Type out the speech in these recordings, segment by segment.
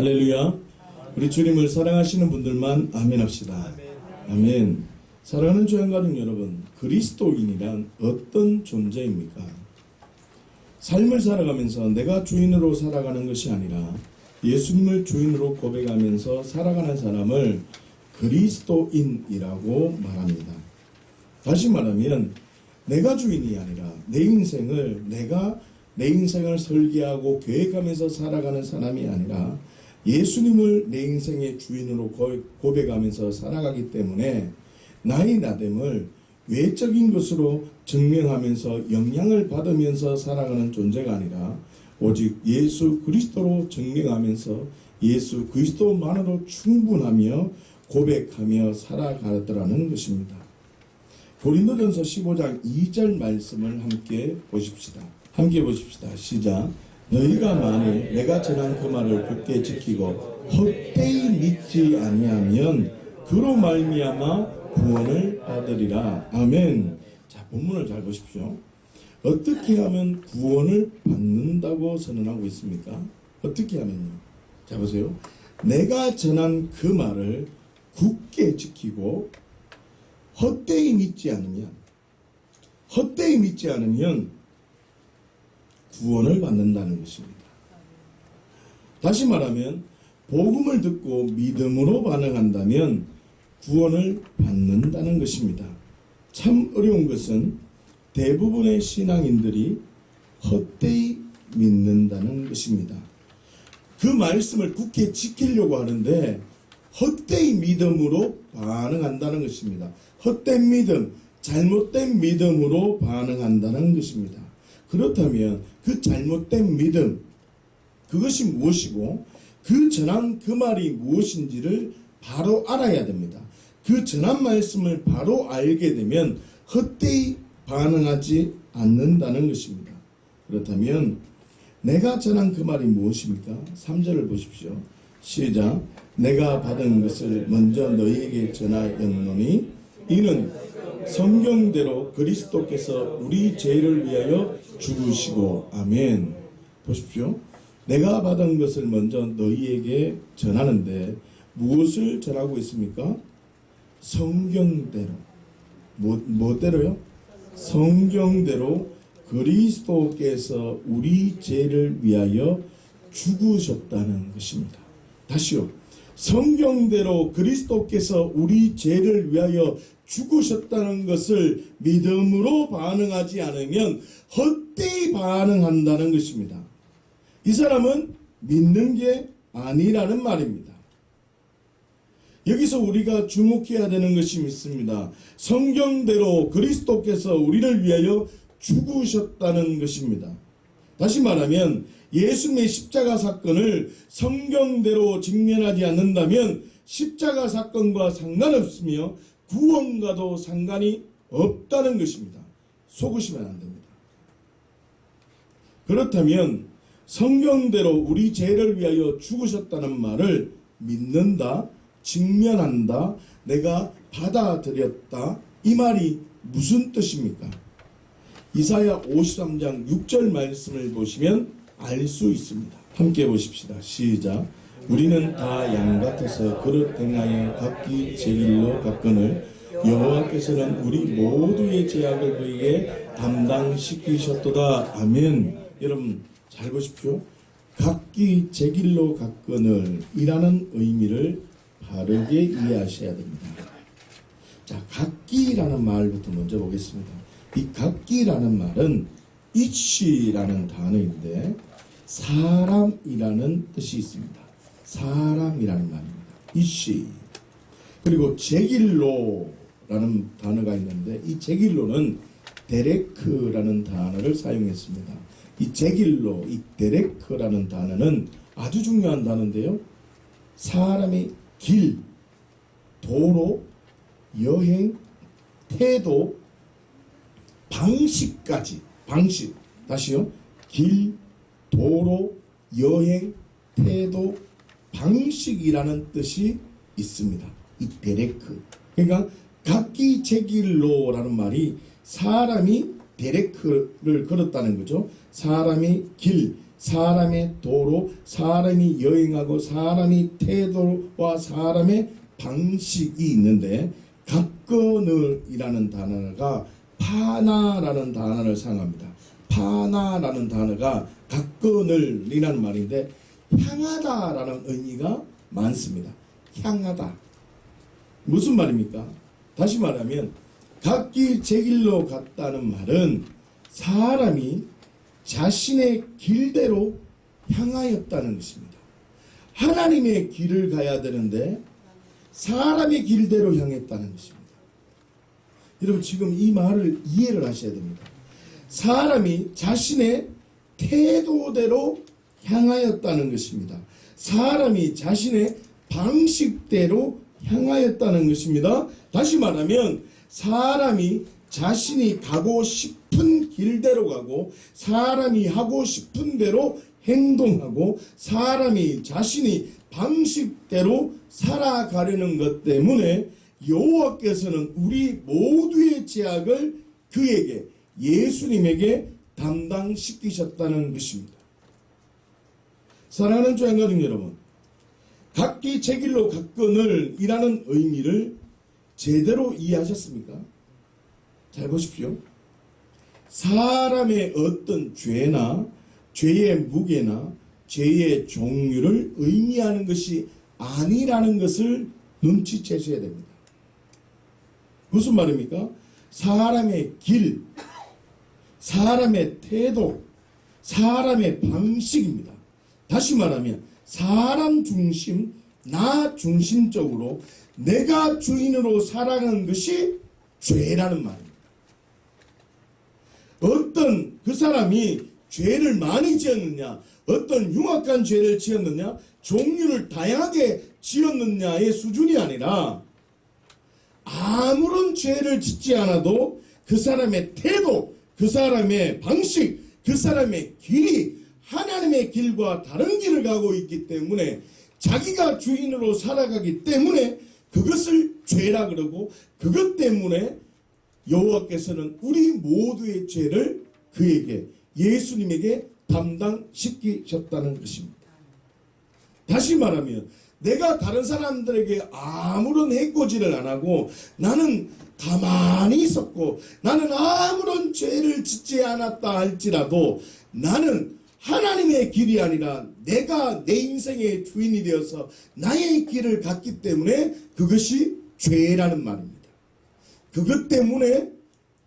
할렐루야. 우리 주님을 사랑하시는 분들만 아멘 합시다. 아멘. 사랑하는 주양가족 여러분, 그리스도인이란 어떤 존재입니까? 삶을 살아가면서 내가 주인으로 살아가는 것이 아니라 예수님을 주인으로 고백하면서 살아가는 사람을 그리스도인이라고 말합니다. 다시 말하면 내가 주인이 아니라 내 인생을 설계하고 계획하면서 살아가는 사람이 아니라 예수님을 내 인생의 주인으로 고백하면서 살아가기 때문에 나의 나됨을 외적인 것으로 증명하면서 영향을 받으면서 살아가는 존재가 아니라 오직 예수 그리스도로 증명하면서 예수 그리스도만으로 충분하며 고백하며 살아가더라는 것입니다. 고린도전서 15장 2절 말씀을 함께 보십시다. 시작. 너희가 만일 내가 전한 그 말을 굳게 지키고 헛되이 믿지 아니하면 그로 말미암아 구원을 받으리라. 아멘. 자, 본문을 잘 보십시오. 어떻게 하면 구원을 받는다고 선언하고 있습니까? 어떻게 하면요? 자, 보세요. 내가 전한 그 말을 굳게 지키고 헛되이 믿지 않으면 구원을 받는다는 것입니다. 다시 말하면 복음을 듣고 믿음으로 반응한다면 구원을 받는다는 것입니다. 참 어려운 것은 대부분의 신앙인들이 헛되이 믿는다는 것입니다. 그 말씀을 굳게 지키려고 하는데 헛되이 믿음으로 반응한다는 것입니다. 헛된 믿음, 잘못된 믿음으로 반응한다는 것입니다. 그렇다면 그 잘못된 믿음, 그것이 무엇이고 그 전한 그 말이 무엇인지를 바로 알아야 됩니다. 그 전한 말씀을 바로 알게 되면 헛되이 반응하지 않는다는 것입니다. 그렇다면 내가 전한 그 말이 무엇입니까? 3절을 보십시오. 시작. 내가 받은 것을 먼저 너희에게 전하였노니 이는 성경대로 그리스도께서 우리 죄를 위하여 죽으시고. 아멘. 보십시오. 내가 받은 것을 먼저 너희에게 전하는데 무엇을 전하고 있습니까? 성경대로. 뭐대로요? 성경대로 그리스도께서 우리 죄를 위하여 죽으셨다는 것입니다. 다시요. 성경대로 그리스도께서 우리 죄를 위하여 죽으셨다는 것을 믿음으로 반응하지 않으면 헛되이 반응한다는 것입니다. 이 사람은 믿는 게 아니라는 말입니다. 여기서 우리가 주목해야 되는 것이 있습니다. 성경대로 그리스도께서 우리를 위하여 죽으셨다는 것입니다. 다시 말하면 예수님의 십자가 사건을 성경대로 직면하지 않는다면 십자가 사건과 상관없으며 구원과도 상관이 없다는 것입니다. 속으시면 안 됩니다. 그렇다면 성경대로 우리 죄를 위하여 죽으셨다는 말을 믿는다, 직면한다, 내가 받아들였다, 이 말이 무슨 뜻입니까? 이사야 53장 6절 말씀을 보시면 알 수 있습니다. 함께 보십시다. 시작. 우리는 다 양 같아서 그릇 행하여 각기 제 길로 갔거늘 여호와께서는 우리 모두의 죄악을 그에게 담당시키셨도다. 아멘. 여러분 잘 보십시오. 각기 제 길로 갔거늘 이라는 의미를 바르게 이해하셔야 됩니다. 자, 각기라는 말부터 먼저 보겠습니다. 이 각기라는 말은 이치라는 단어인데 사람이라는 뜻이 있습니다. 사람이라는 말입니다. 이치. 그리고 제길로라는 단어가 있는데 이 제길로는 데레크라는 단어를 사용했습니다. 이 제길로, 이 데레크라는 단어는 아주 중요한 단어인데요. 사람의 길, 도로, 여행, 태도, 방식까지, 방식, 다시요. 길, 도로, 여행, 태도, 방식이라는 뜻이 있습니다. 이 데레크. 그러니까 각기 제 길로라는 말이 사람이 데레크를 걸었다는 거죠. 사람이 길, 사람의 도로, 사람이 여행하고 사람이 태도와 사람의 방식이 있는데 가꺼늘이라는 단어가 파나라는 단어를 사용합니다. 파나라는 단어가 가꺼늘이라는 말인데 향하다라는 의미가 많습니다. 향하다. 무슨 말입니까? 다시 말하면 각기 제 길로 갔다는 말은 사람이 자신의 길대로 향하였다는 것입니다. 하나님의 길을 가야 되는데 사람의 길대로 향했다는 것입니다. 여러분 지금 이 말을 이해를 하셔야 됩니다. 사람이 자신의 태도대로 향하였다는 것입니다. 사람이 자신의 방식대로 향하였다는 것입니다. 다시 말하면 사람이 자신이 가고 싶은 길대로 가고 사람이 하고 싶은 대로 행동하고 사람이 자신이 방식대로 살아가려는 것 때문에 여호와께서는 우리 모두의 죄악을 그에게 예수님에게 담당시키셨다는 것입니다. 사랑하는 조양가족 여러분, 각기 제 길로 갔거늘 이라는 의미를 제대로 이해하셨습니까? 잘 보십시오. 사람의 어떤 죄나 죄의 무게나 죄의 종류를 의미하는 것이 아니라는 것을 눈치채셔야 됩니다. 무슨 말입니까? 사람의 길, 사람의 태도, 사람의 방식입니다. 다시 말하면 사람 중심, 나 중심적으로 내가 주인으로 살아가는 것이 죄라는 말입니다. 어떤 그 사람이 죄를 많이 지었느냐, 어떤 흉악한 죄를 지었느냐, 종류를 다양하게 지었느냐의 수준이 아니라 아무런 죄를 짓지 않아도 그 사람의 태도, 그 사람의 방식, 그 사람의 길이 하나님의 길과 다른 길을 가고 있기 때문에 자기가 주인으로 살아가기 때문에 그것을 죄라 그러고 그것 때문에 여호와께서는 우리 모두의 죄를 그에게 예수님에게 담당시키셨다는 것입니다. 다시 말하면 내가 다른 사람들에게 아무런 해코지를 안 하고 나는 가만히 있었고 나는 아무런 죄를 짓지 않았다 할지라도 나는 하나님의 길이 아니라 내가 내 인생의 주인이 되어서 나의 길을 갔기 때문에 그것이 죄라는 말입니다. 그것 때문에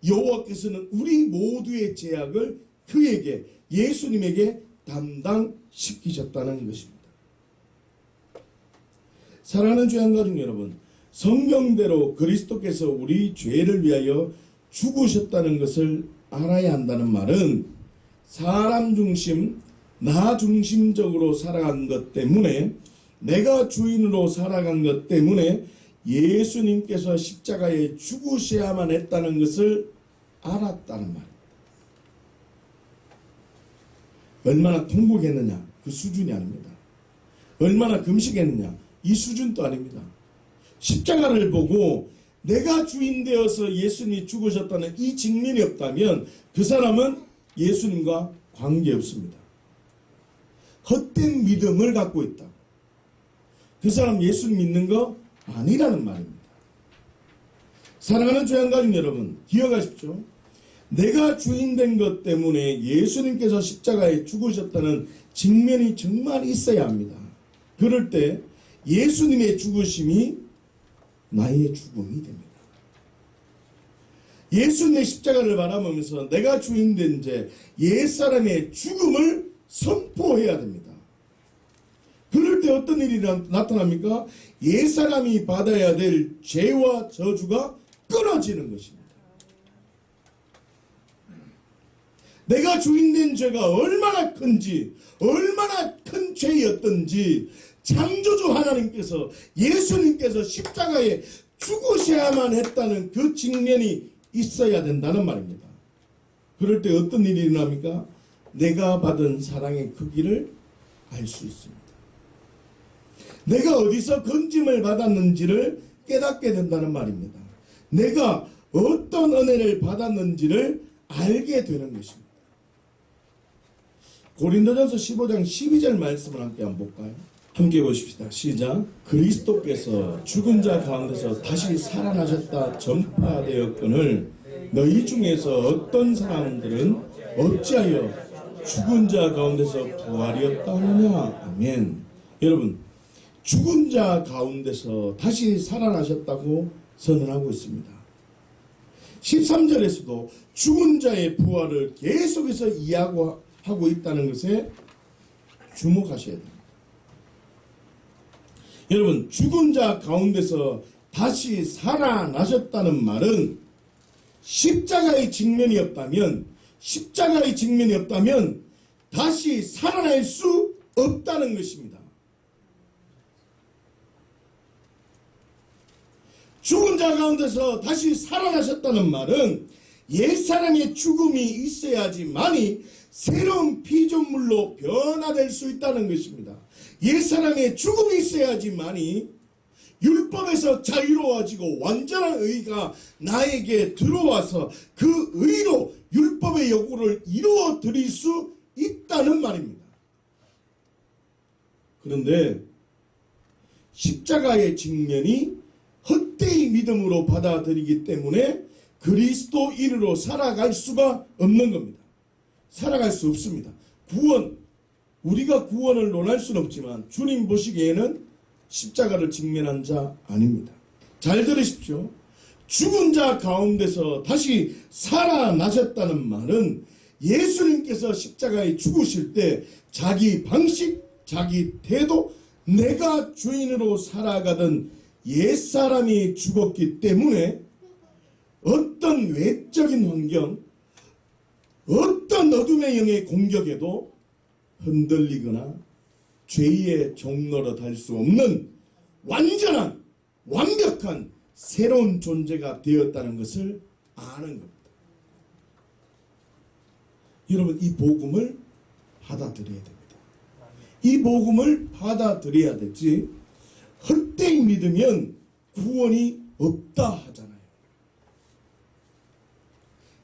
여호와께서는 우리 모두의 죄악을 그에게 예수님에게 담당시키셨다는 것입니다. 사랑하는 주양가족 여러분, 성경대로 그리스도께서 우리 죄를 위하여 죽으셨다는 것을 알아야 한다는 말은 사람 중심, 나 중심적으로 살아간 것 때문에 내가 주인으로 살아간 것 때문에 예수님께서 십자가에 죽으셔야만 했다는 것을 알았다는 말입니다. 얼마나 통곡했느냐 그 수준이 아닙니다. 얼마나 금식했느냐 이 수준도 아닙니다. 십자가를 보고 내가 주인 되어서 예수님이 죽으셨다는 이 직면이 없다면 그 사람은 예수님과 관계없습니다. 헛된 믿음을 갖고 있다. 그 사람 예수님 믿는 거 아니라는 말입니다. 사랑하는 주양가족 여러분, 기억하십시오. 내가 주인 된 것 때문에 예수님께서 십자가에 죽으셨다는 직면이 정말 있어야 합니다. 그럴 때 예수님의 죽으심이 나의 죽음이 됩니다. 예수님의 십자가를 바라보면서 내가 주인 된 자 옛사람의 죽음을 선포해야 됩니다. 그럴 때 어떤 일이 나타납니까? 옛사람이 받아야 될 죄와 저주가 끊어지는 것입니다. 내가 주인된 죄가 얼마나 큰지, 얼마나 큰 죄였던지 창조주 하나님께서 예수님께서 십자가에 죽으셔야만 했다는 그 직면이 있어야 된다는 말입니다. 그럴 때 어떤 일이 일어납니까? 내가 받은 사랑의 크기를 알 수 있습니다. 내가 어디서 건짐을 받았는지를 깨닫게 된다는 말입니다. 내가 어떤 은혜를 받았는지를 알게 되는 것입니다. 고린도전서 15장 12절 말씀을 함께 한번 볼까요? 함께 보십시다. 시작. 그리스도께서 죽은 자 가운데서 다시 살아나셨다 전파되었거늘 너희 중에서 어떤 사람들은 어찌하여 죽은 자 가운데서 부활이었다 하느냐. 아멘. 여러분, 죽은 자 가운데서 다시 살아나셨다고 선언하고 있습니다. 13절에서도 죽은 자의 부활을 계속해서 이야기하고 있다는 것에 주목하셔야 됩니다. 여러분, 죽은 자 가운데서 다시 살아나셨다는 말은 십자가의 직면이 없다면 다시 살아날 수 없다는 것입니다. 죽은 자 가운데서 다시 살아나셨다는 말은 옛사람의 죽음이 있어야지만이 새로운 피조물로 변화될 수 있다는 것입니다. 옛사람의 죽음이 있어야지만이 율법에서 자유로워지고 완전한 의가 나에게 들어와서 그 의로 율법의 요구를 이루어 드릴 수 있다는 말입니다. 그런데 십자가의 직면이 헛되이 믿음으로 받아들이기 때문에 그리스도인으로 살아갈 수가 없는 겁니다. 살아갈 수 없습니다. 우리가 구원을 논할 수는 없지만 주님 보시기에는 십자가를 직면한 자 아닙니다. 잘 들으십시오. 죽은 자 가운데서 다시 살아나셨다는 말은 예수님께서 십자가에 죽으실 때 자기 방식, 자기 태도, 내가 주인으로 살아가던 옛사람이 죽었기 때문에 어떤 외적인 환경, 어떤 어둠의 영의 공격에도 흔들리거나 죄의 종로로 달 수 없는 완전한, 완벽한 새로운 존재가 되었다는 것을 아는 겁니다. 여러분, 이 복음을 받아들여야 됩니다. 이 복음을 받아들여야 되지 헛되이 믿으면 구원이 없다 하잖아요.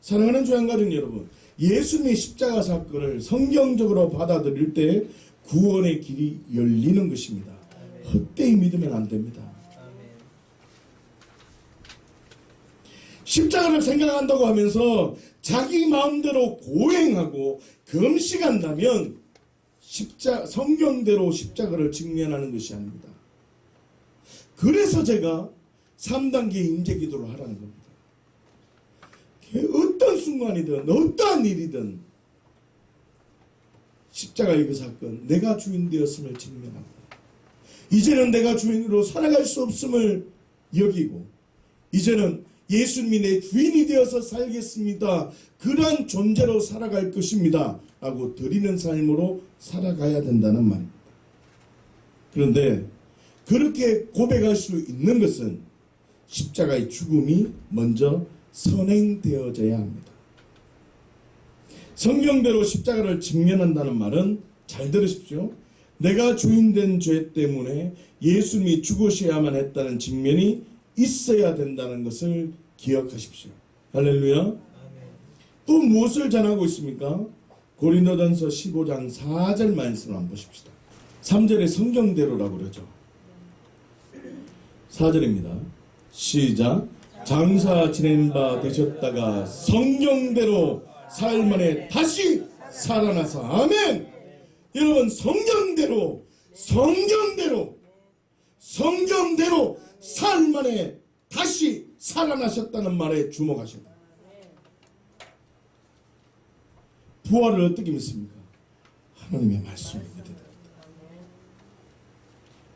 사랑하는 조양가족 여러분, 예수님의 십자가 사건을 성경적으로 받아들일 때 구원의 길이 열리는 것입니다. 헛되이 믿으면 안 됩니다. 십자가를 생각한다고 하면서 자기 마음대로 고행하고 금식한다면 성경대로 십자가를 직면하는 것이 아닙니다. 그래서 제가 3단계 임재기도를 하라는 겁니다. 어떤 순간이든 어떠한 일이든 십자가의 그 사건, 내가 주인 되었음을 직면합니다. 이제는 내가 주인으로 살아갈 수 없음을 여기고 이제는 예수님이 내 주인이 되어서 살겠습니다. 그러한 존재로 살아갈 것입니다. 라고 드리는 삶으로 살아가야 된다는 말입니다. 그런데 그렇게 고백할 수 있는 것은 십자가의 죽음이 먼저 선행되어져야 합니다. 성경대로 십자가를 직면한다는 말은 잘 들으십시오. 내가 주인된 죄 때문에 예수님이 죽으셔야만 했다는 직면이 있어야 된다는 것을 기억하십시오. 할렐루야. 또 무엇을 전하고 있습니까? 고린도전서 15장 4절 말씀을 한번 보십시다. 3절에 성경대로라고 그러죠. 4절입니다. 시작. 장사 지낸 바 되셨다가 성경대로 사흘 만에 다시 살아나서 아멘. 여러분, 성경대로 사흘 만에 다시 살아나셨다는 말에 주목하셔야 됩니다. 부활을 어떻게 믿습니까? 하나님의 말씀을 믿어야 됩니다.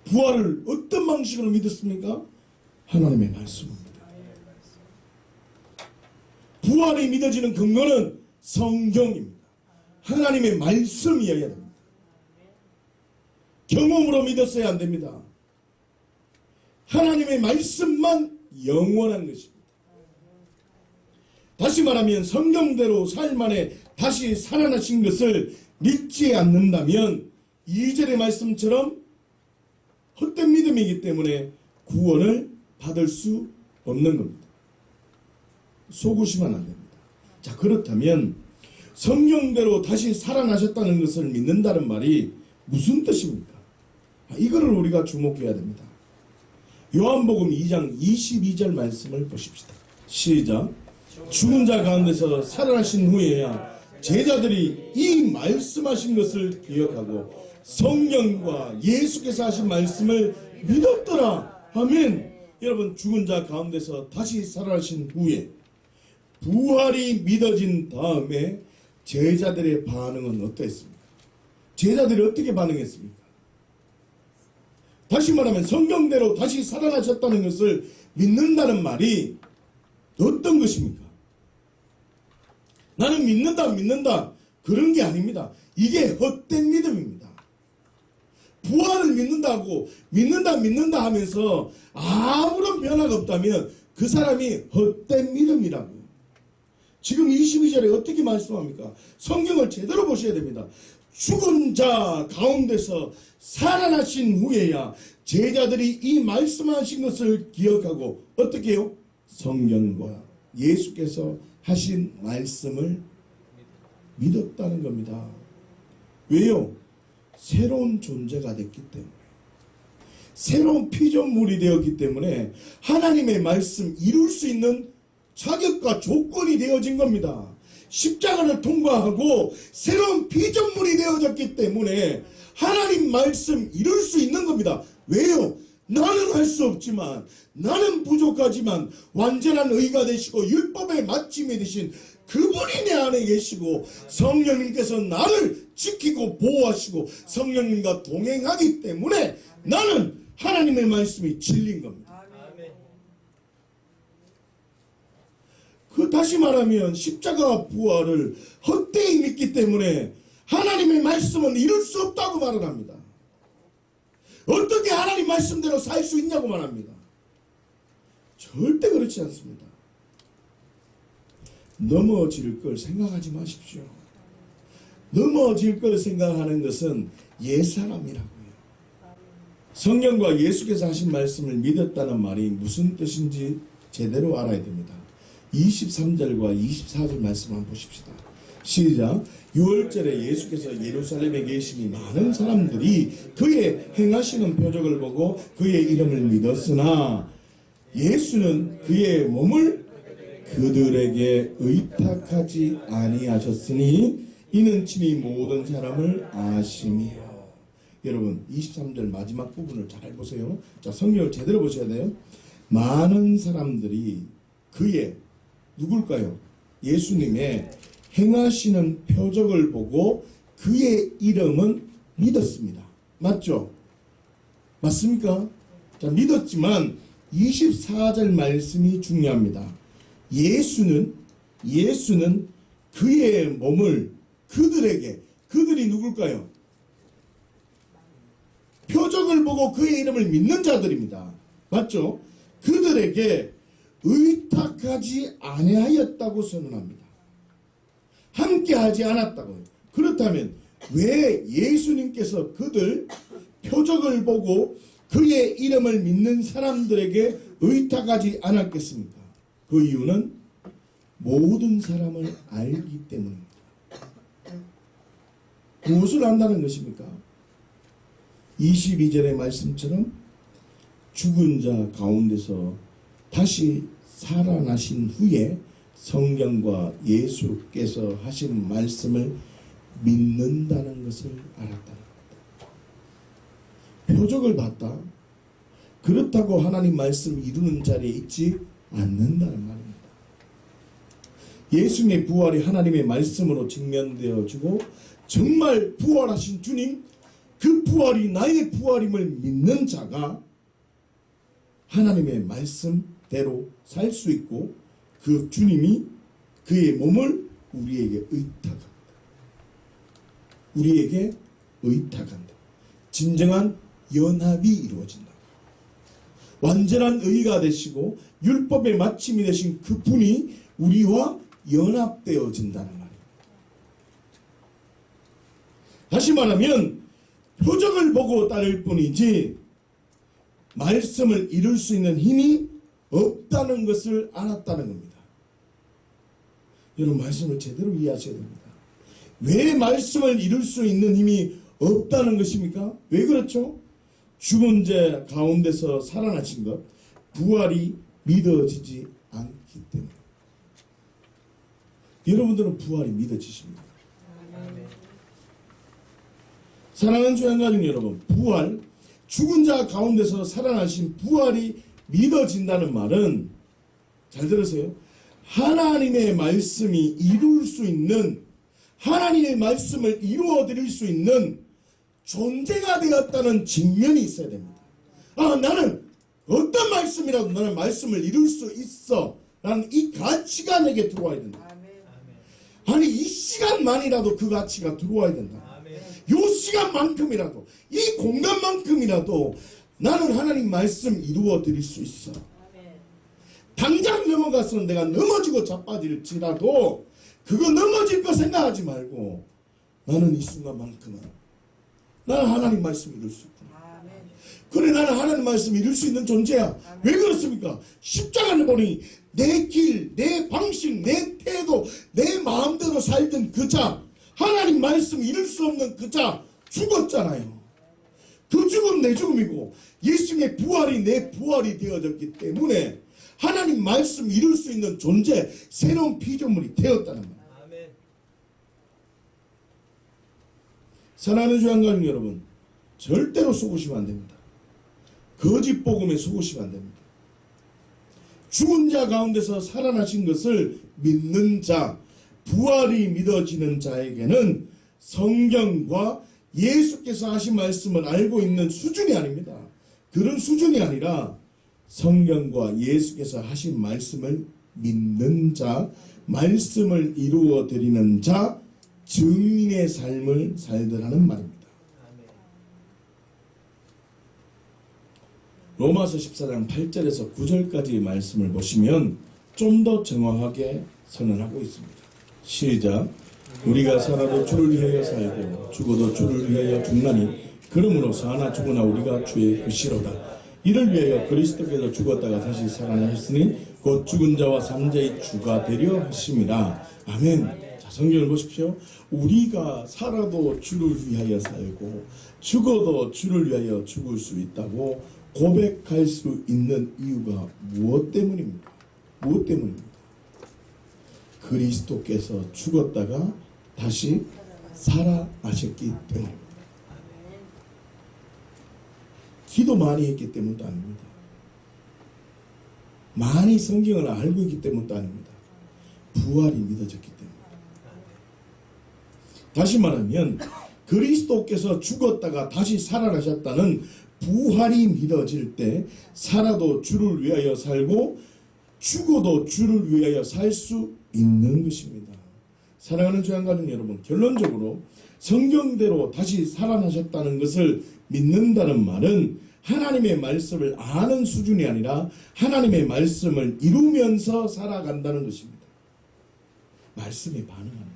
부활을 어떤 방식으로 믿었습니까? 하나님의 말씀을 믿어야 됩니다. 부활이 믿어지는 근거는 성경입니다. 하나님의 말씀이어야 됩니다. 경험으로 믿었어야 안 됩니다. 하나님의 말씀만 영원한 것입니다. 다시 말하면 성경대로 사흘 만에 다시 살아나신 것을 믿지 않는다면 2절의 말씀처럼 헛된 믿음이기 때문에 구원을 받을 수 없는 겁니다. 속으시면 안 됩니다. 자, 그렇다면 성령대로 다시 살아나셨다는 것을 믿는다는 말이 무슨 뜻입니까? 이거를 우리가 주목해야 됩니다. 요한복음 2장 22절 말씀을 보십시다. 시작. 죽은 자 가운데서 살아나신 후에야 제자들이 이 말씀하신 것을 기억하고 성령과 예수께서 하신 말씀을 믿었더라. 아멘. 여러분, 죽은 자 가운데서 다시 살아나신 후에 부활이 믿어진 다음에 제자들의 반응은 어땠습니까? 제자들이 어떻게 반응했습니까? 다시 말하면 성경대로 다시 살아나셨다는 것을 믿는다는 말이 어떤 것입니까? 나는 믿는다 그런 게 아닙니다. 이게 헛된 믿음입니다. 부활을 믿는다 하면서 아무런 변화가 없다면 그 사람이 헛된 믿음이라고요. 지금 22절에 어떻게 말씀합니까? 성경을 제대로 보셔야 됩니다. 죽은 자 가운데서 살아나신 후에야 제자들이 이 말씀하신 것을 기억하고 어떻게 해요? 성령과 예수께서 하신 말씀을 믿었다는 겁니다. 왜요? 새로운 존재가 됐기 때문에, 새로운 피조물이 되었기 때문에 하나님의 말씀 이룰 수 있는 자격과 조건이 되어진 겁니다. 십자가를 통과하고 새로운 피조물이 되어졌기 때문에 하나님 말씀 이룰 수 있는 겁니다. 왜요? 나는 할 수 없지만, 나는 부족하지만 완전한 의가 되시고 율법의 마침이 되신 그분이 내 안에 계시고 성령님께서 나를 지키고 보호하시고 성령님과 동행하기 때문에 나는 하나님의 말씀이 진리인 겁니다. 다시 말하면 십자가 부활을 헛되이 믿기 때문에 하나님의 말씀은 이룰 수 없다고 말을 합니다. 어떻게 하나님 말씀대로 살 수 있냐고 말합니다. 절대 그렇지 않습니다. 넘어질 걸 생각하지 마십시오. 넘어질 걸 생각하는 것은 옛사람이라고요. 성령과 예수께서 하신 말씀을 믿었다는 말이 무슨 뜻인지 제대로 알아야 됩니다. 23절과 24절 말씀 한번 보십시다. 시작. 6월절에 예수께서 예루살렘에 계시니 많은 사람들이 그의 행하시는 표적을 보고 그의 이름을 믿었으나 예수는 그의 몸을 그들에게 의탁하지 아니하셨으니 이는 친히 모든 사람을 아심이요. 여러분 23절 마지막 부분을 잘 보세요. 자, 성경을 제대로 보셔야 돼요. 많은 사람들이 그의 누굴까요? 예수님의 행하시는 표적을 보고 그의 이름은 믿었습니다. 맞죠? 맞습니까? 자, 믿었지만 24절 말씀이 중요합니다. 예수는 그의 몸을 그들에게, 그들이 누굴까요? 표적을 보고 그의 이름을 믿는 자들입니다. 맞죠? 그들에게 의탁하지 아니하였다고 선언합니다. 함께하지 않았다고요. 그렇다면 왜 예수님께서 그들 표적을 보고 그의 이름을 믿는 사람들에게 의탁하지 않았겠습니까? 그 이유는 모든 사람을 알기 때문입니다. 무엇을 안다는 것입니까? 22절의 말씀처럼 죽은 자 가운데서 다시 살아나신 후에 성경과 예수께서 하신 말씀을 믿는다는 것을 알았다는 겁니다. 표적을 봤다. 그렇다고 하나님 말씀 이루는 자리에 있지 않는다는 말입니다. 예수님의 부활이 하나님의 말씀으로 직면되어지고 정말 부활하신 주님, 그 부활이 나의 부활임을 믿는 자가 하나님의 말씀대로 살 수 있고 그 주님이 그의 몸을 우리에게 의탁합니다. 우리에게 의탁한다. 진정한 연합이 이루어진다. 완전한 의가 되시고 율법의 마침이 되신 그분이 우리와 연합되어진다는 말입니다. 다시 말하면 표적을 보고 따를 뿐이지 말씀을 이룰 수 있는 힘이 없다는 것을 알았다는 겁니다. 여러분 말씀을 제대로 이해하셔야 됩니다. 왜 말씀을 이룰 수 있는 힘이 없다는 것입니까? 왜 그렇죠? 죽은 자 가운데서 살아나신 것, 부활이 믿어지지 않기 때문에. 여러분들은 부활이 믿어지십니까? 사랑하는 주 양가족 여러분, 부활, 죽은 자 가운데서 살아나신 부활이 믿어진다는 말은, 잘 들으세요. 하나님의 말씀이 이룰 수 있는, 하나님의 말씀을 이루어 드릴 수 있는 존재가 되었다는 직면이 있어야 됩니다. 아, 나는 어떤 말씀이라도 나는 말씀을 이룰 수 있어 라는 이 가치가 내게 들어와야 된다. 아니, 이 시간만이라도 그 가치가 들어와야 된다. 요 시간만큼이라도, 이 공간만큼이라도 나는 하나님 말씀 이루어 드릴 수 있어. 당장 넘어가서는 내가 넘어지고 자빠질지라도 그거 넘어질 거 생각하지 말고 나는 이 순간만큼은 나는 하나님 말씀 이룰 수 있구나. 그래, 나는 하나님 말씀 이룰 수 있는 존재야. 왜 그렇습니까? 십자가를 보니 내 길, 내 방식, 내 태도, 내 마음대로 살던 그 자, 하나님 말씀 이룰 수 없는 그 자 죽었잖아요. 그 죽음 내 죽음이고 예수님의 부활이 내 부활이 되어졌기 때문에 하나님 말씀 이룰 수 있는 존재, 새로운 피조물이 되었다는 거예요. 사랑하는 주 양가족 여러분, 절대로 속으시면 안 됩니다. 거짓 복음에 속으시면 안 됩니다. 죽은 자 가운데서 살아나신 것을 믿는 자, 부활이 믿어지는 자에게는 성경과 예수께서 하신 말씀을 알고 있는 수준이 아닙니다. 그런 수준이 아니라 성경과 예수께서 하신 말씀을 믿는 자, 말씀을 이루어 드리는 자, 증인의 삶을 살더라는 말입니다. 로마서 14장 8절에서 9절까지의 말씀을 보시면 좀 더 정확하게 선언하고 있습니다. 시작. 우리가 살아도 주를 위하여 살고 죽어도 주를 위하여 죽나니 그러므로 사나 죽으나 우리가 주의 것이로다. 이를 위하여 그리스도께서 죽었다가 다시 살아나셨으니 곧 죽은 자와 산자의 주가 되려 하심이라. 아멘. 자, 성경을 보십시오. 우리가 살아도 주를 위하여 살고 죽어도 주를 위하여 죽을 수 있다고 고백할 수 있는 이유가 무엇 때문입니까? 무엇 때문입니까? 그리스도께서 죽었다가 다시 살아나셨기 때문입니다. 기도 많이 했기 때문도 아닙니다. 많이 성경을 알고 있기 때문도 아닙니다. 부활이 믿어졌기 때문입니다. 다시 말하면 그리스도께서 죽었다가 다시 살아나셨다는 부활이 믿어질 때 살아도 주를 위하여 살고 죽어도 주를 위하여 살 수 있는 것입니다. 사랑하는 주 양가족 여러분, 결론적으로 성경대로 다시 살아나셨다는 것을 믿는다는 말은 하나님의 말씀을 아는 수준이 아니라 하나님의 말씀을 이루면서 살아간다는 것입니다. 말씀에 반응하는 거죠.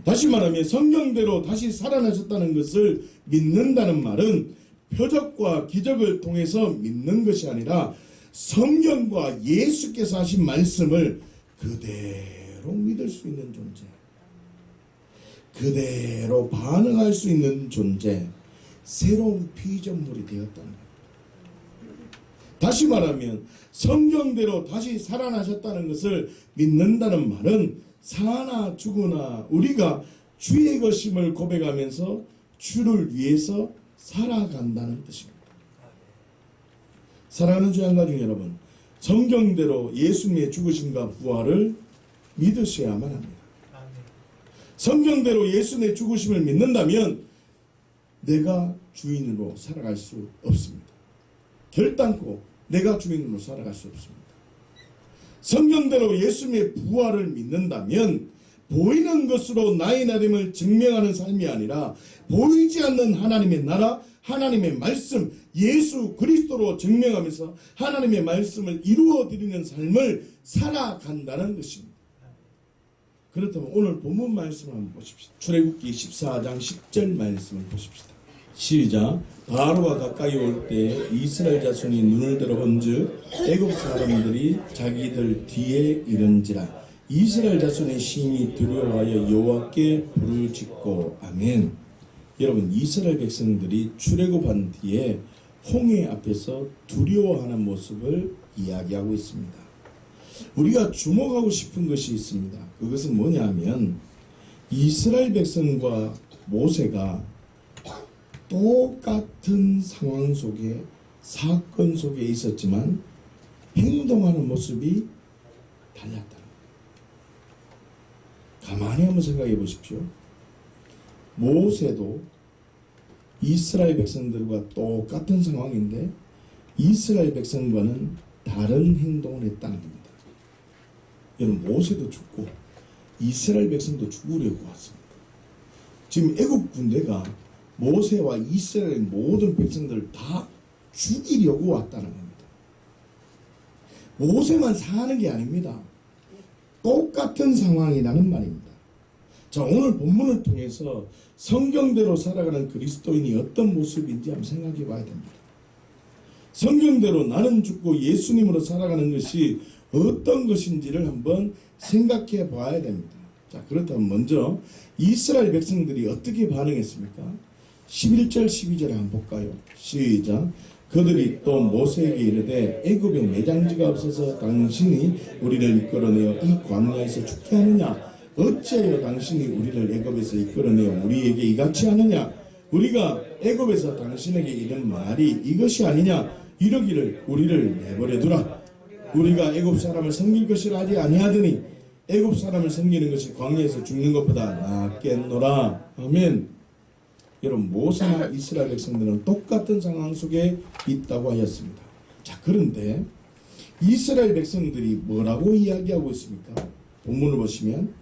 다시 말하면 성경대로 다시 살아나셨다는 것을 믿는다는 말은 표적과 기적을 통해서 믿는 것이 아니라 성경과 예수께서 하신 말씀을 그대로 믿을 수 있는 존재, 그대로 반응할 수 있는 존재, 새로운 피조물이 되었다는 겁니다. 다시 말하면 성경대로 다시 살아나셨다는 것을 믿는다는 말은 사나 죽으나 우리가 주의 것임을 고백하면서 주를 위해서 살아간다는 뜻입니다. 사랑하는 주 양가족 여러분, 성경대로 예수님의 죽으심과 부활을 믿으셔야만 합니다. 성경대로 예수님의 죽으심을 믿는다면 내가 주인으로 살아갈 수 없습니다. 결단코 내가 주인으로 살아갈 수 없습니다. 성경대로 예수님의 부활을 믿는다면 보이는 것으로 나의 나됨을 증명하는 삶이 아니라 보이지 않는 하나님의 나라, 하나님의 말씀, 예수 그리스도로 증명하면서 하나님의 말씀을 이루어 드리는 삶을 살아간다는 것입니다. 그렇다면 오늘 본문 말씀을 한번 보십시다. 출애굽기 14장 10절 말씀을 보십시다. 시작. 바로가 가까이 올 때 이스라엘 자손이 눈을 들어 본즉 애굽 사람들이 자기들 뒤에 이른지라 이스라엘 자손의 심히 두려워하여 여호와께 부르짖고 아멘. 여러분, 이스라엘 백성들이 출애굽한 뒤에 홍해 앞에서 두려워하는 모습을 이야기하고 있습니다. 우리가 주목하고 싶은 것이 있습니다. 그것은 뭐냐면 이스라엘 백성과 모세가 똑같은 상황 속에 사건 속에 있었지만 행동하는 모습이 달랐다는 거예요. 가만히 한번 생각해 보십시오. 모세도 이스라엘 백성들과 똑같은 상황인데 이스라엘 백성과는 다른 행동을 했다는 겁니다. 여러분, 모세도 죽고 이스라엘 백성도 죽으려고 왔습니다. 지금 애국 군대가 모세와 이스라엘 모든 백성들을 다 죽이려고 왔다는 겁니다. 모세만 사는 게 아닙니다. 똑같은 상황이라는 말입니다. 자, 오늘 본문을 통해서 성경대로 살아가는 그리스도인이 어떤 모습인지 한번 생각해 봐야 됩니다. 성경대로 나는 죽고 예수님으로 살아가는 것이 어떤 것인지를 한번 생각해 봐야 됩니다. 자, 그렇다면 먼저 이스라엘 백성들이 어떻게 반응했습니까? 11절 12절 한번 볼까요? 시작. 그들이 또 모세에게 이르되 애굽에 매장지가 없어서 당신이 우리를 이끌어내어 이 광야에서 죽게 하느냐? 어찌하여 당신이 우리를 애굽에서 이끌어내어 우리에게 이같이 하느냐? 우리가 애굽에서 당신에게 이른 말이 이것이 아니냐? 이러기를 우리를 내버려 두라. 우리가 애굽 사람을 섬길 것이라 하지 아니하더니 애굽 사람을 섬기는 것이 광야에서 죽는 것보다 낫겠노라. 아멘. 여러분, 모세나 이스라엘 백성들은 똑같은 상황 속에 있다고 하였습니다. 자, 그런데 이스라엘 백성들이 뭐라고 이야기하고 있습니까? 본문을 보시면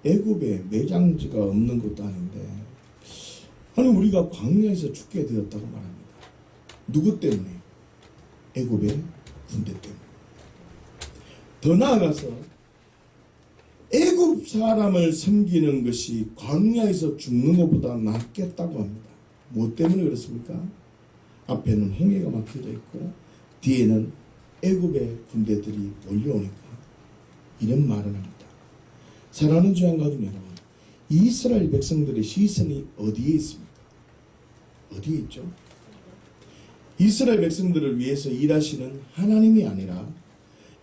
애굽에 매장지가 없는 것도 아닌데 아니 우리가 광야에서 죽게 되었다고 말합니다. 누구 때문에? 애굽의 군대 때문에. 더 나아가서 애굽 사람을 섬기는 것이 광야에서 죽는 것보다 낫겠다고 합니다. 무엇 때문에 그렇습니까? 앞에는 홍해가 막혀져 있고 뒤에는 애굽의 군대들이 몰려오니까 이런 말을 합니다. 사랑하는 주양가족 여러분, 이스라엘 백성들의 시선이 어디에 있습니까? 어디에 있죠? 이스라엘 백성들을 위해서 일하시는 하나님이 아니라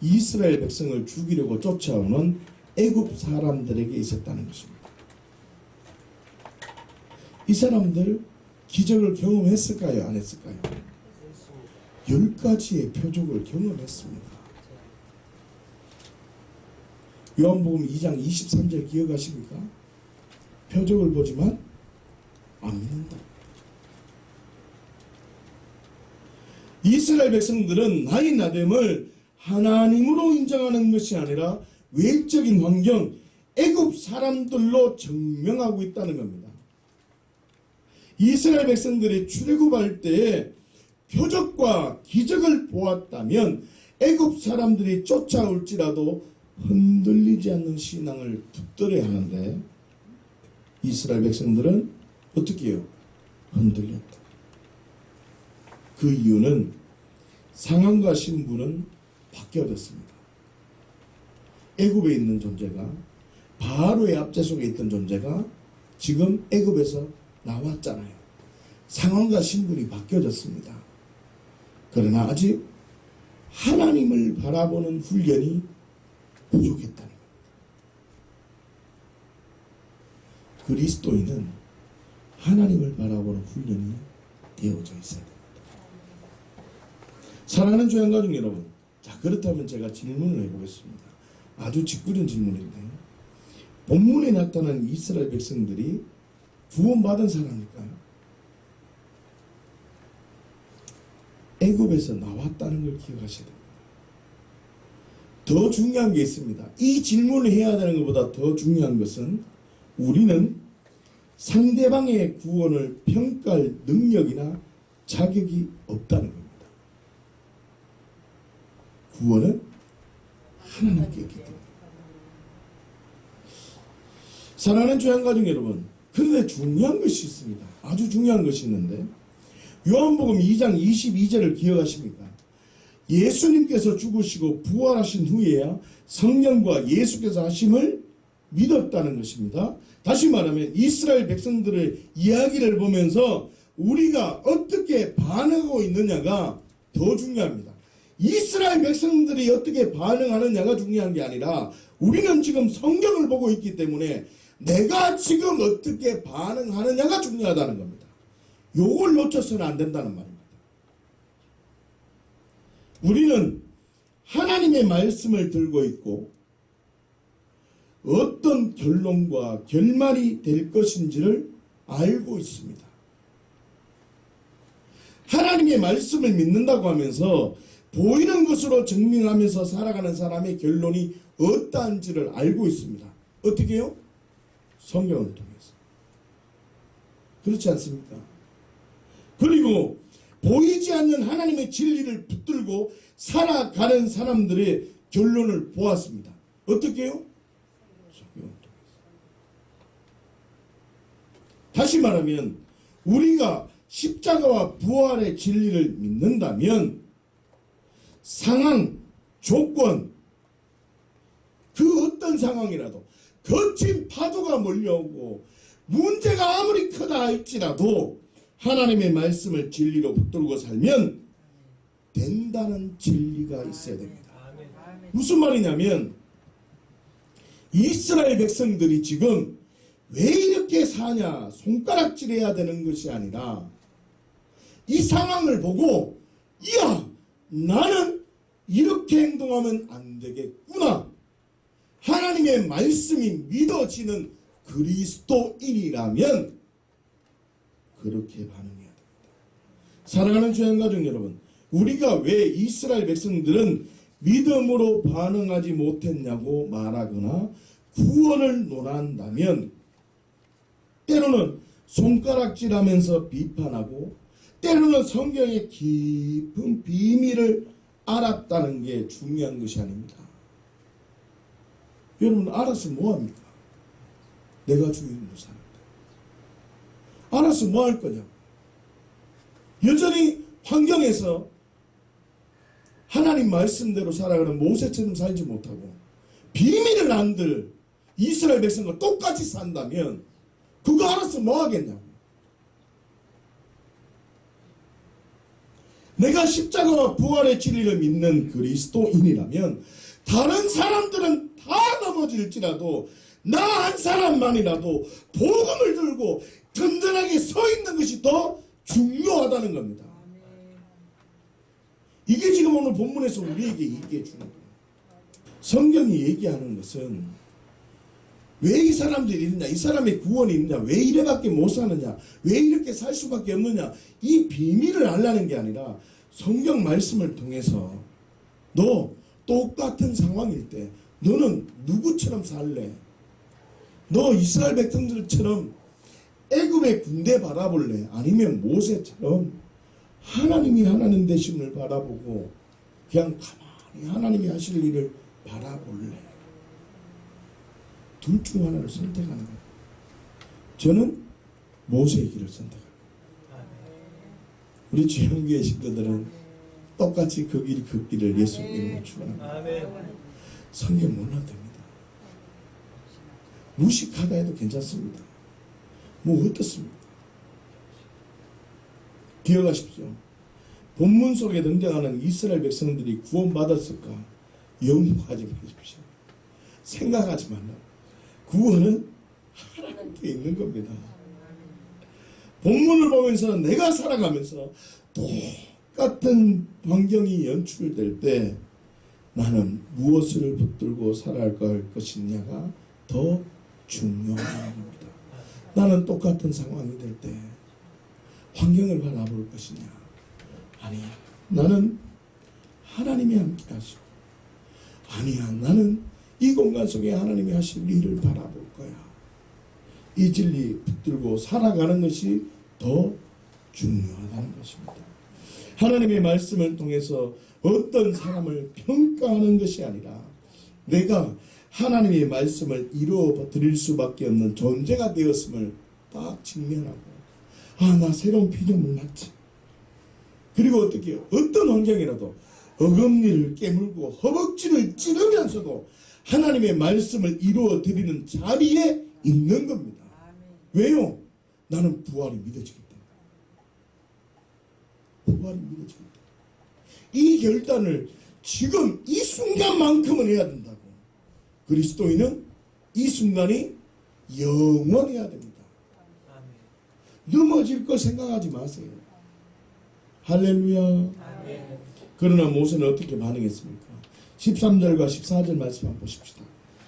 이스라엘 백성을 죽이려고 쫓아오는 애굽 사람들에게 있었다는 것입니다. 이 사람들 기적을 경험했을까요? 안 했을까요? 10가지의 표적을 경험했습니다. 요한복음 2장 23절 기억하십니까? 표적을 보지만 안 믿는다. 이스라엘 백성들은 나의 나됨을 하나님으로 인정하는 것이 아니라 외적인 환경, 애굽 사람들로 증명하고 있다는 겁니다. 이스라엘 백성들이 출애굽할 때에 표적과 기적을 보았다면 애굽 사람들이 쫓아올지라도 흔들리지 않는 신앙을 붙들어야 하는데 이스라엘 백성들은 어떻게 해요? 흔들렸다. 그 이유는 상황과 신분은 바뀌어졌습니다. 애굽에 있는 존재가 바로의 압제 속에 있던 존재가 지금 애굽에서 나왔잖아요. 상황과 신분이 바뀌어졌습니다. 그러나 아직 하나님을 바라보는 훈련이 부족했다는 겁니다. 그리스도인은 하나님을 바라보는 훈련이 되어져 있어야 됩니다. 사랑하는 주양가족 여러분, 자, 그렇다면 제가 질문을 해보겠습니다. 아주 짓궂은 질문인데요. 본문에 나타난 이스라엘 백성들이 구원받은 사람일까요? 애굽에서 나왔다는 걸 기억하셔야 됩니다. 더 중요한 게 있습니다. 이 질문을 해야 되는 것보다 더 중요한 것은 우리는 상대방의 구원을 평가할 능력이나 자격이 없다는 겁니다. 구원은 하나님께 있기 때문에. 사랑하는 주양가족 여러분, 그런데 중요한 것이 있습니다. 아주 중요한 것이 있는데 요한복음 2장 22절을 기억하십니까? 예수님께서 죽으시고 부활하신 후에야 성령과 예수께서 하심을 믿었다는 것입니다. 다시 말하면 이스라엘 백성들의 이야기를 보면서 우리가 어떻게 반응하고 있느냐가 더 중요합니다. 이스라엘 백성들이 어떻게 반응하느냐가 중요한 게 아니라 우리는 지금 성경을 보고 있기 때문에 내가 지금 어떻게 반응하느냐가 중요하다는 겁니다. 요걸 놓쳐서는 안 된다는 말입니다. 우리는 하나님의 말씀을 들고 있고 어떤 결론과 결말이 될 것인지를 알고 있습니다. 하나님의 말씀을 믿는다고 하면서 보이는 것으로 증명하면서 살아가는 사람의 결론이 어떠한지를 알고 있습니다. 어떻게 해요? 성경을 통해서. 그렇지 않습니까? 그리고 보이지 않는 하나님의 진리를 붙들고 살아가는 사람들의 결론을 보았습니다. 어떻게 해요? 성경을 통해서. 다시 말하면 우리가 십자가와 부활의 진리를 믿는다면 상황, 조건, 그 어떤 상황이라도 거친 파도가 몰려오고 문제가 아무리 크다 할지라도 하나님의 말씀을 진리로 붙들고 살면 된다는 진리가 있어야 됩니다. 무슨 말이냐면 이스라엘 백성들이 지금 왜 이렇게 사냐 손가락질해야 되는 것이 아니라 이 상황을 보고 이야 나는 이렇게 행동하면 안 되겠구나. 하나님의 말씀이 믿어지는 그리스도인이라면 그렇게 반응해야 됩니다. 사랑하는 주양가족 여러분, 우리가 왜 이스라엘 백성들은 믿음으로 반응하지 못했냐고 말하거나 구원을 논한다면 때로는 손가락질하면서 비판하고 때로는 성경의 깊은 비밀을 알았다는 게 중요한 것이 아닙니다. 여러분 알아서 뭐합니까? 내가 주인으로 사는데 알아서 뭐 할 거냐? 여전히 환경에서 하나님 말씀대로 살아가는 모세처럼 살지 못하고 비밀을 안 들 이스라엘 백성과 똑같이 산다면 그거 알아서 뭐 하겠냐고. 내가 십자가와 부활의 진리를 믿는 그리스도인이라면 다른 사람들은 다 넘어질지라도 나 한 사람만이라도 복음을 들고 든든하게 서 있는 것이 더 중요하다는 겁니다. 이게 지금 오늘 본문에서 우리에게 얘기해 주는 거예요. 성경이 얘기하는 것은 왜 이 사람들이 있느냐, 이 사람의 구원이 있느냐, 왜 이래밖에 못 사느냐, 왜 이렇게 살 수밖에 없느냐, 이 비밀을 알라는 게 아니라 성경 말씀을 통해서 너 똑같은 상황일 때 너는 누구처럼 살래? 너 이스라엘 백성들처럼 애굽의 군대 바라볼래? 아니면 모세처럼 하나님이 하나님 되심을 바라보고 그냥 가만히 하나님이 하실 일을 바라볼래? 둘 중 하나를 선택하는 거예요. 저는 모세의 길을 선택합니다. 우리 주영교회 식구들은 똑같이 그 길 걷기를 예수 이름으로 축원합니다. 성경 몰라도 됩니다. 무식하다 해도 괜찮습니다. 뭐 어떻습니까? 기억하십시오. 본문 속에 등장하는 이스라엘 백성들이 구원받았을까? 영무하지 마십시오. 생각하지 말라. 구원은 하나님께 있는 겁니다. 본문을 보면서 내가 살아가면서 똑같은 환경이 연출될 때 나는 무엇을 붙들고 살아갈 것이냐가 더 중요한 겁니다. 나는 똑같은 상황이 될 때 환경을 바라볼 것이냐? 아니야. 나는 하나님이 함께 하시고 아니야. 나는 이 공간 속에 하나님이 하실 일을 바라볼 거야. 이 진리 붙들고 살아가는 것이 더 중요하다는 것입니다. 하나님의 말씀을 통해서 어떤 사람을 평가하는 것이 아니라 내가 하나님의 말씀을 이루어 드릴 수밖에 없는 존재가 되었음을 딱 직면하고 나 새로운 피조물 났지. 그리고 어떻게 해요? 어떤 환경이라도 어금니를 깨물고 허벅지를 찌르면서도 하나님의 말씀을 이루어 드리는 자리에 있는 겁니다. 왜요? 나는 부활이 믿어지기 때문에. 부활이 믿어지기 때문에. 이 결단을 지금 이 순간만큼은 해야 된다고. 그리스도인은 이 순간이 영원해야 됩니다. 넘어질 거 생각하지 마세요. 할렐루야. 그러나 모세는 어떻게 반응했습니까? 13절과 14절 말씀 한번 보십시다.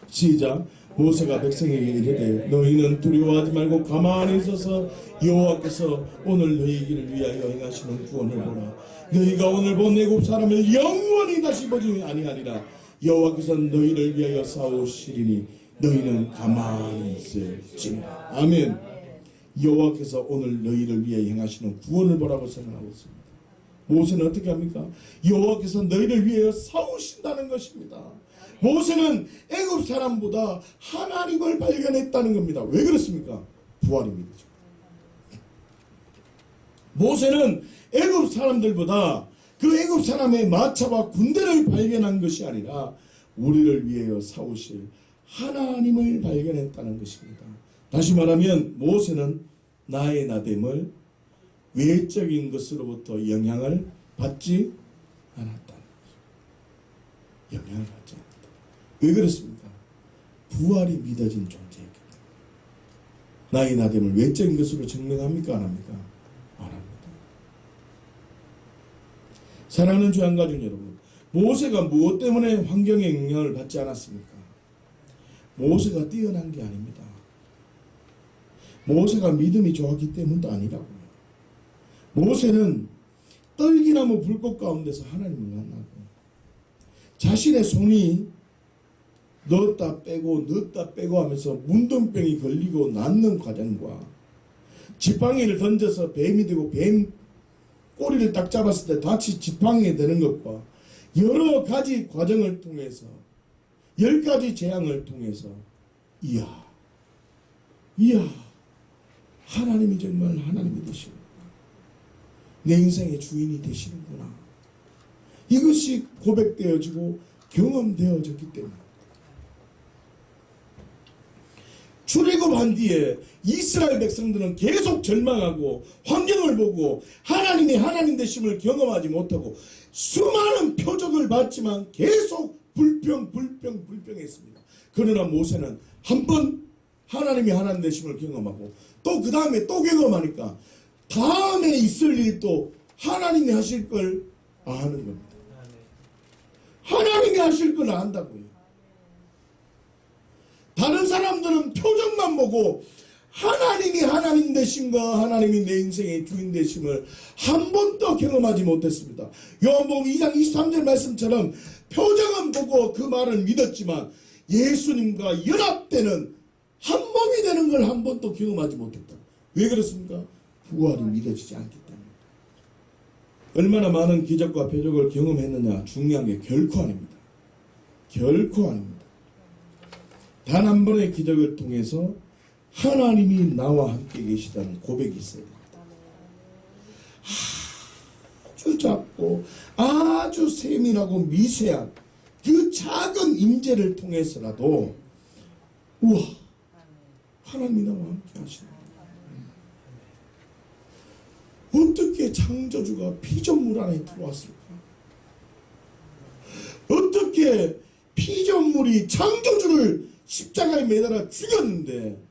시작. 모세가 백성에게 이르되 너희는 두려워하지 말고 가만히 있어서 여호와께서 오늘 너희 길을 위하여 행하시는 구원을 보라. 너희가 오늘 본 애굽 사람을 영원히 다시 보지 아니하리라. 여호와께서는 너희를 위하여 싸우시리니 너희는 가만히 있을지니라. 아멘. 여호와께서 오늘 너희를 위하여 행하시는 구원을 보라고 생각하고 있습니다. 모세는 어떻게 합니까? 여호와께서 너희를 위하여 싸우신다는 것입니다. 모세는 애굽 사람보다 하나님을 발견했다는 겁니다. 왜 그렇습니까? 부활입니다. 모세는 애굽 사람들보다 그 애굽 사람의 마차와 군대를 발견한 것이 아니라 우리를 위하여 싸우실 하나님을 발견했다는 것입니다. 다시 말하면 모세는 나의 나됨을 외적인 것으로부터 영향을 받지 않았다는 거죠. 영향을 받지 않았다. 왜 그렇습니까? 부활이 믿어진 존재이기 때문에. 나의 나됨을 외적인 것으로 증명합니까? 안 합니까? 안 합니다. 사랑하는 주양가족 여러분, 모세가 무엇 때문에 환경의 영향을 받지 않았습니까? 모세가 뛰어난 게 아닙니다. 모세가 믿음이 좋았기 때문도 아니라고요. 모세는 떨기나무 불꽃 가운데서 하나님을 만나고 자신의 손이 넣었다 빼고 하면서 문둥병이 걸리고 낫는 과정과 지팡이를 던져서 뱀이 되고 뱀 꼬리를 딱 잡았을 때 다시 지팡이에 되는 것과 여러 가지 과정을 통해서 10가지 재앙을 통해서 이야 하나님이 정말 하나님이 되시는구나. 내 인생의 주인이 되시는구나. 이것이 고백되어지고 경험되어졌기 때문에 출애굽한 뒤에 이스라엘 백성들은 계속 절망하고 환경을 보고 하나님의 하나님 되심을 경험하지 못하고 수많은 표적을 받지만 계속 불평했습니다. 그러나 모세는 한 번 하나님이 하나님 되심을 경험하고 또 그 다음에 또 경험하니까 다음에 있을 일도 하나님이 하실 걸 아는 겁니다. 하나님이 하실 걸 안다고요. 다른 사람들은 표정만 보고 하나님이 하나님 되심과 하나님이 내 인생의 주인 되심을 한 번도 경험하지 못했습니다. 요한복음 2장 23절 말씀처럼 표정은 보고 그 말을 믿었지만 예수님과 연합되는 한 몸이 되는 걸 한 번도 경험하지 못했다. 왜 그렇습니까? 부활이 믿어지지 않기 때문에. 얼마나 많은 기적과 표적을 경험했느냐 중요한 게 결코 아닙니다. 결코 아닙니다. 단 한 번의 기적을 통해서 하나님이 나와 함께 계시다는 고백이 있어야 됩니다. 아주 작고 아주 세밀하고 미세한 그 작은 임재를 통해서라도 우와 하나님이 나와 함께 하시는 어떻게 창조주가 피조물 안에 들어왔을까? 어떻게 피조물이 창조주를 십자가에 매달아 죽였는데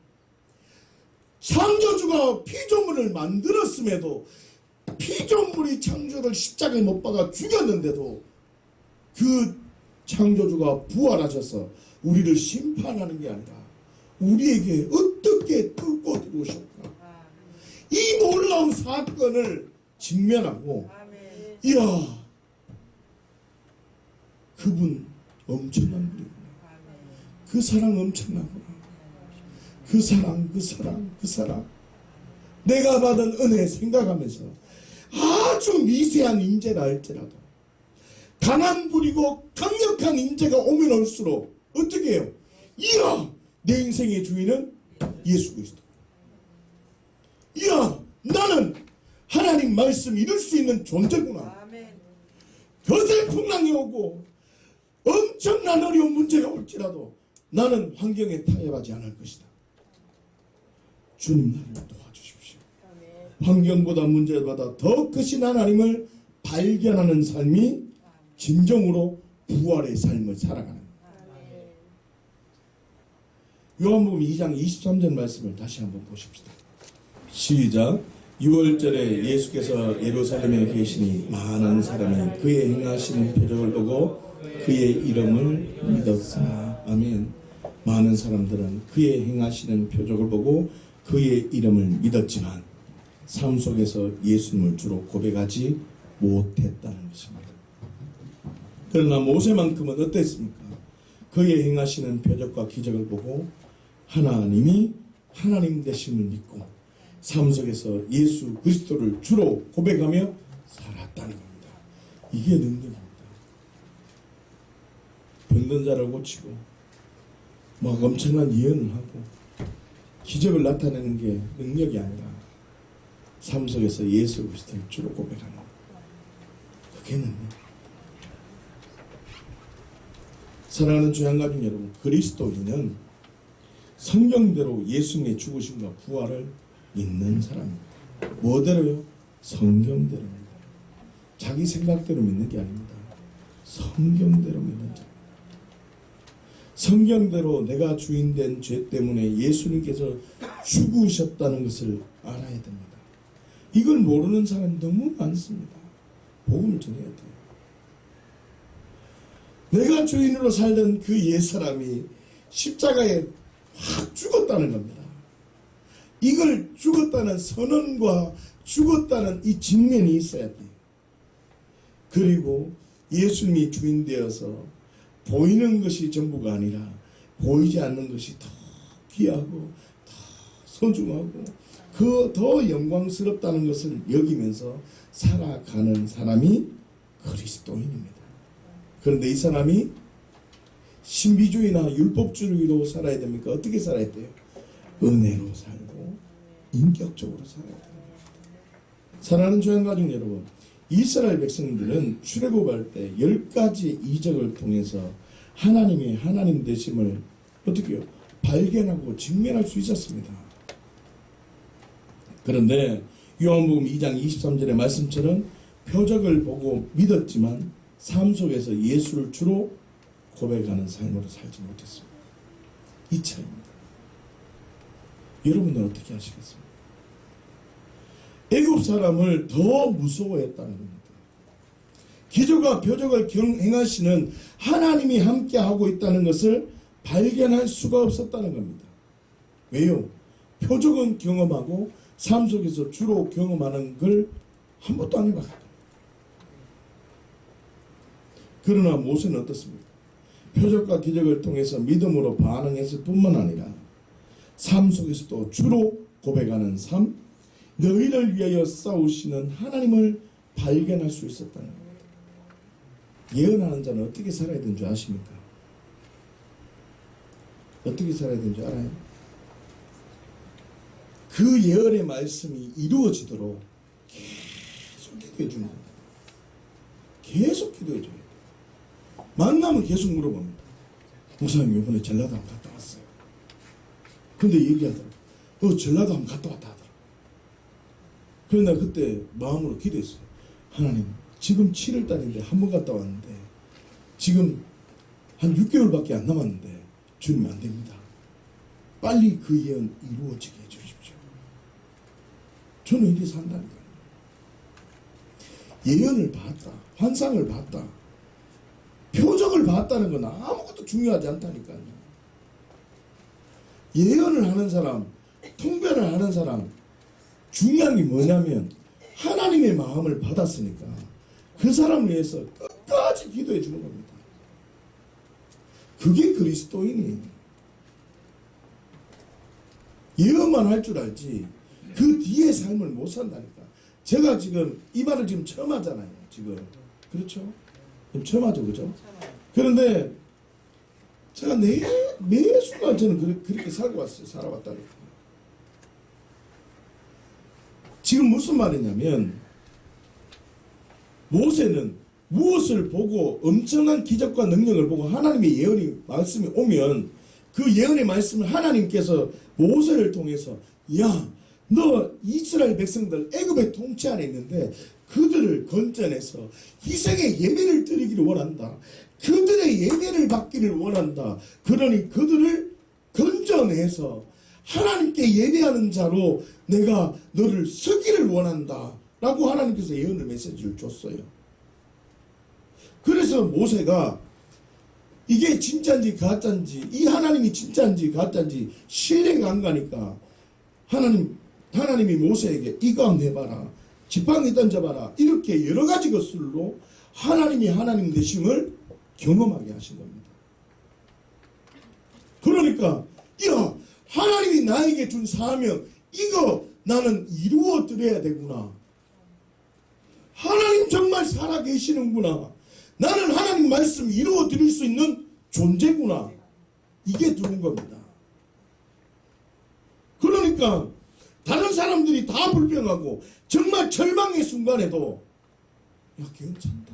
창조주가 피조물을 만들었음에도 피조물이 창조를 십자가에 못 박아 죽였는데도 그 창조주가 부활하셔서 우리를 심판하는 게 아니라 우리에게 어떻게 뚫고 들어오셨까? 이 놀라운 사건을 직면하고 이야 그분 엄청난 분이구나. 그 사랑 엄청나구나. 그 사랑 내가 받은 은혜 생각하면서 아주 미세한 임재라 할지라도 강한 불이고 강력한 임재가 오면 올수록 어떻게 해요? 이야 내 인생의 주인은 예수 그리스도. 이야 나는 하나님 말씀 이룰 수 있는 존재구나. 거센 풍랑이 오고 엄청난 어려운 문제가 올지라도 나는 환경에 타협하지 않을 것이다. 주님 나를 도와주십시오. 환경보다 문제보다 더 크신 하나님을 발견하는 삶이 진정으로 부활의 삶을 살아가는 거예요. 요한복음 2장 23절 말씀을 다시 한번 보십시다. 시작. 6월절에 예수께서 예루살렘에 계시니 많은 사람이 그의 행하시는 표적을 보고 그의 이름을 믿었으나. 아멘. 많은 사람들은 그의 행하시는 표적을 보고 그의 이름을 믿었지만 삶 속에서 예수님을 주로 고백하지 못했다는 것입니다. 그러나 모세만큼은 어땠습니까? 그의 행하시는 표적과 기적을 보고 하나님이 하나님 되심을 믿고 삶 속에서 예수 그리스도를 주로 고백하며 살았다는 겁니다. 이게 능력입니다. 병든 자를 고치고 막 엄청난 예언을 하고 기적을 나타내는 게 능력이 아니라 삶 속에서 예수 그리스도를 주로 고백하는 것. 그게 능력. 사랑하는 주양가족 여러분, 그리스도인은 성경대로 예수님의 죽으심과 부활을 믿는 사람입니다. 뭐대로요? 성경대로입니다. 자기 생각대로 믿는 게 아닙니다. 성경대로 믿는 자. 성경대로 내가 주인된 죄 때문에 예수님께서 죽으셨다는 것을 알아야 됩니다. 이걸 모르는 사람이 너무 많습니다. 복음을 전해야 돼요. 내가 주인으로 살던 그 옛사람이 십자가에 확 죽었다는 겁니다. 이걸 죽었다는 선언과 죽었다는 이 직면이 있어야 돼요. 그리고 예수님이 주인 되어서 보이는 것이 전부가 아니라 보이지 않는 것이 더 귀하고 더 소중하고 그 더 영광스럽다는 것을 여기면서 살아가는 사람이 그리스도인입니다. 그런데 이 사람이 신비주의나 율법주의로 살아야 됩니까? 어떻게 살아야 돼요? 은혜로 살고 인격적으로 살아야 됩니다. 사랑하는 주양가족 여러분, 이스라엘 백성들은 출애굽할 때 10가지 이적을 통해서 하나님이 하나님 되심을 어떻게 해요? 발견하고 직면할 수 있었습니다. 그런데 요한복음 2장 23절의 말씀처럼 표적을 보고 믿었지만 삶 속에서 예수를 주로 고백하는 삶으로 살지 못했습니다. 이 차이입니다. 여러분은 어떻게 하시겠습니까? 애굽 사람을 더 무서워했다는 겁니다. 기적과 표적을 행하시는 하나님이 함께하고 있다는 것을 발견할 수가 없었다는 겁니다. 왜요? 표적은 경험하고 삶 속에서 주로 경험하는 걸 한 번도 안 해봤다. 그러나 모세는 어떻습니까? 표적과 기적을 통해서 믿음으로 반응했을 뿐만 아니라 삶 속에서도 주로 고백하는 삶, 너희를 위하여 싸우시는 하나님을 발견할 수 있었다는 겁니다. 예언하는 자는 어떻게 살아야 되는 줄 아십니까? 어떻게 살아야 되는 줄 알아요? 그 예언의 말씀이 이루어지도록 계속 기도해 주는 겁니다. 계속 기도해 줘요. 만나면 계속 물어봅니다. 목사님 이번에 전라도 한번 갔다 왔어요. 근데 얘기하더라고. 전라도 한번 갔다 왔다 하더라고. 그래서 내가 그때 마음으로 기도했어요. 하나님, 지금 7월달인데 한 번 갔다 왔는데 지금 한 6개월밖에 안 남았는데 주님 안 됩니다. 빨리 그 예언 이루어지게 해주십시오. 저는 이렇게 산다니까요. 예언을 봤다. 환상을 봤다. 표적을 봤다는 건 아무것도 중요하지 않다니까요. 예언을 하는 사람, 통변을 하는 사람, 중요한 게 뭐냐면 하나님의 마음을 받았으니까 그 사람을 위해서 끝까지 기도해 주는 겁니다. 그게 그리스도인이에요. 예언만 할 줄 알지 그 뒤에 삶을 못 산다니까. 제가 지금 이 말을 지금 처음 하잖아요. 지금. 그렇죠? 지금 처음 하죠. 그죠? 그런데 제가 매 순간 저는 그렇게 살고 왔어요. 살아왔다니까. 지금 무슨 말이냐면 모세는 무엇을 보고 엄청난 기적과 능력을 보고 하나님의 예언이 말씀이 오면 그 예언의 말씀을 하나님께서 모세를 통해서 야, 너 이스라엘 백성들 애굽의 통치 안에 있는데 그들을 건져내서 희생의 예배를 드리기를 원한다. 그들의 예배를 받기를 원한다. 그러니 그들을 건져내서 하나님께 예배하는 자로 내가 너를 쓰기를 원한다. 라고 하나님께서 예언의 메시지를 줬어요. 그래서 모세가 이게 진짜인지 가짜인지, 이 하나님이 진짜인지 가짜인지 신뢰가 안 가니까 하나님이 모세에게 이거 한번 해봐라, 지팡이 던져봐라, 이렇게 여러 가지 것들로 하나님이 하나님 되심을 경험하게 하신 겁니다. 그러니까 야, 하나님이 나에게 준 사명 이거 나는 이루어 드려야 되구나. 하나님 정말 살아계시는구나. 나는 하나님 말씀 이루어 드릴 수 있는 존재구나. 이게 드는 겁니다. 그러니까 다른 사람들이 다 불평하고 정말 절망의 순간에도 야, 괜찮다.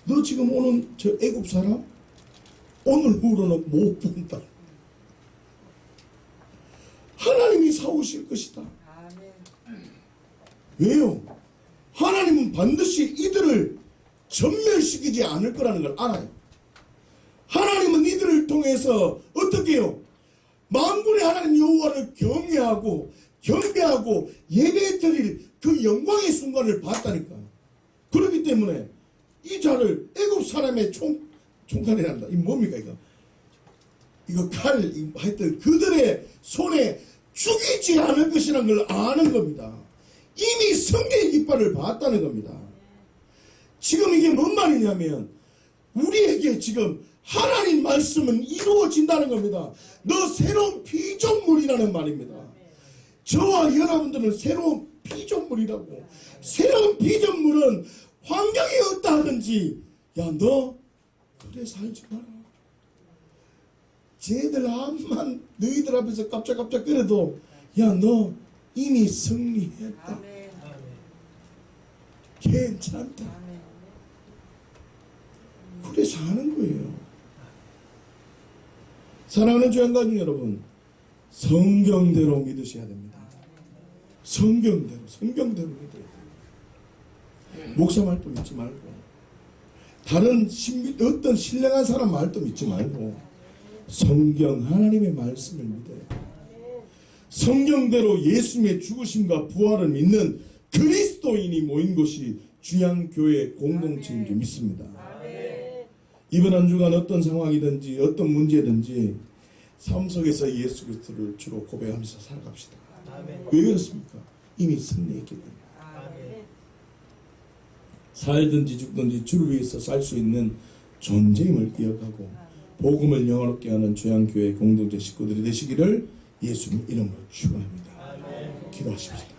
너 지금 오는 저 애굽 사람 오늘 후로는 못 본다. 하나님이 사오실 것이다. 왜요? 하나님은 반드시 이들을 전멸시키지 않을 거라는 걸 알아요. 하나님은 이들을 통해서 어떻게 해요? 만군의 하나님 여호와를 경배하고 예배드릴 그 영광의 순간을 봤다니까. 그렇기 때문에 이 자를 애굽 사람의 총칼이란다. 이 뭡니까 이거? 이거 칼, 하여튼 그들의 손에 죽이지 않을 것이라는 걸 아는 겁니다. 이미 성대의 깃발을 봤다는 겁니다. 지금 이게 뭔 말이냐면 우리에게 지금 하나님 말씀은 이루어진다는 겁니다. 너 새로운 피조물이라는 말입니다. 저와 여러분들은 새로운 피조물이라고. 새로운 피조물은 환경이 어떠 하든지 야, 너 그래 살지 마라. 쟤들 암만 너희들 앞에서 깜짝깜짝 거려도 야, 너 이미 승리했다. 괜찮다. 그래 사는 거예요. 사랑하는 주양가족 여러분, 성경대로 믿으셔야 됩니다. 성경대로 믿어야 돼요. 목사 말도 믿지 말고 다른 어떤 신령한 사람 말도 믿지 말고 성경 하나님의 말씀을 믿어요. 성경대로 예수님의 죽으심과 부활을 믿는 그리스도인이 모인 것이 주양교회 공동체인 줄 믿습니다. 이번 한 주간 어떤 상황이든지 어떤 문제든지 삶 속에서 예수 그리스도를 주로 고백하면서 살아갑시다. 왜 그렇습니까? 이미 승리했기 때문에. 살든지 죽든지 주를 위해서 살 수 있는 존재임을 기억하고 복음을 영화롭게 하는 주양교회 공동체 식구들이 되시기를 예수님 이름으로 축원합니다. 기도하십시오.